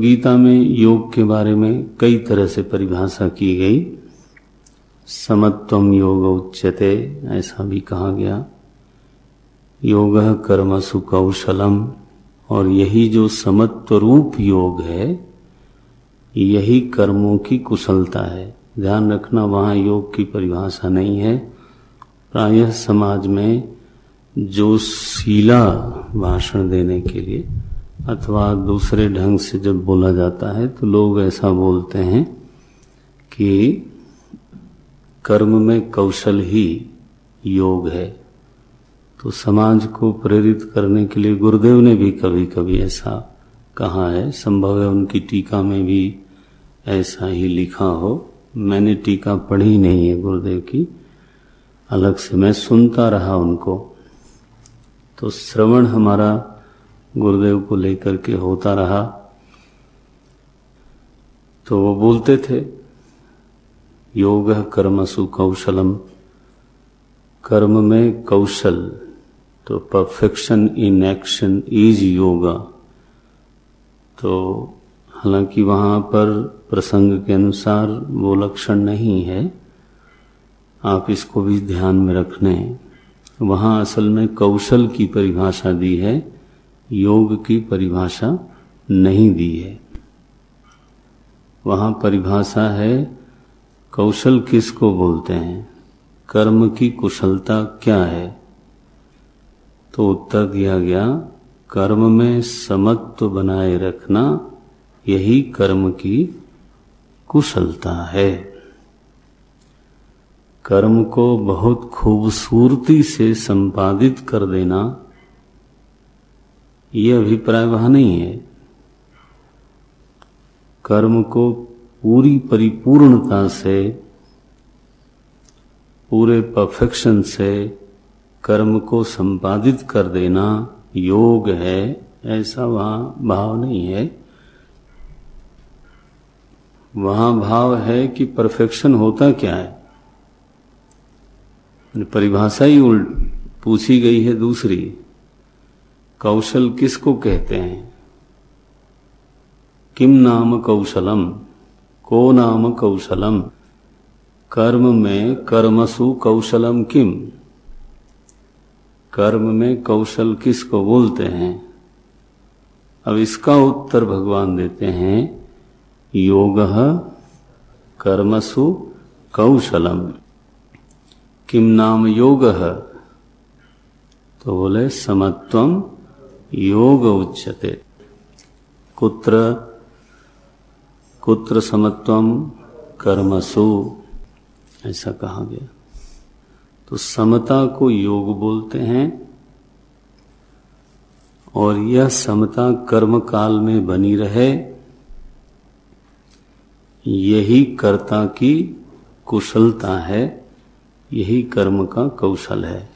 गीता में योग के बारे में कई तरह से परिभाषा की गई। समत्वम योग उच्यते, ऐसा भी कहा गया। योगः कर्मसु कौशलम, और यही जो समत्व रूप योग है यही कर्मों की कुशलता है। ध्यान रखना, वहाँ योग की परिभाषा नहीं है। प्रायः समाज में जो शीला भाषण देने के लिए अथवा दूसरे ढंग से जब बोला जाता है तो लोग ऐसा बोलते हैं कि कर्म में कौशल ही योग है। तो समाज को प्रेरित करने के लिए गुरुदेव ने भी कभी कभी ऐसा कहा है। संभव है उनकी टीका में भी ऐसा ही लिखा हो। मैंने टीका पढ़ी नहीं है गुरुदेव की, अलग से मैं सुनता रहा उनको। तो श्रवण हमारा गुरुदेव को लेकर के होता रहा। तो वो बोलते थे योगः कर्मसु कौशलम, कर्म में कौशल, तो perfection in action is yoga. तो हालांकि वहाँ पर प्रसंग के अनुसार वो लक्षण नहीं है, आप इसको भी ध्यान में रखने। वहाँ असल में कौशल की परिभाषा दी है, योग की परिभाषा नहीं दी है। वहाँ परिभाषा है कौशल किसको बोलते हैं, कर्म की कुशलता क्या है। तो उत्तर दिया गया कर्म में समत्व बनाए रखना यही कर्म की कुशलता है। कर्म को बहुत खूबसूरती से संपादित कर देना ये अभिप्राय वहाँ नहीं है। कर्म को पूरी परिपूर्णता से, पूरे परफेक्शन से कर्म को संपादित कर देना योग है, ऐसा वहाँ भाव नहीं है। वहाँ भाव है कि परफेक्शन होता क्या है। परिभाषा ही उल्ट पूछी गई है दूसरी। कौशल किसको कहते हैं? किम नाम कौशलम, को नाम कौशलम, कर्म में कर्मसु कौशलम किम, कर्म में कौशल किसको बोलते हैं। अब इसका उत्तर भगवान देते हैं योगः कर्मसु कौशलम। किम नाम योगः, तो बोले समत्वम योग उच्यते। कुत्र कुत्र समत्वम कर्मसु, ऐसा कहा गया। तो समता को योग बोलते हैं और यह समता कर्म काल में बनी रहे, यही कर्ता की कुशलता है, यही कर्म का कौशल है।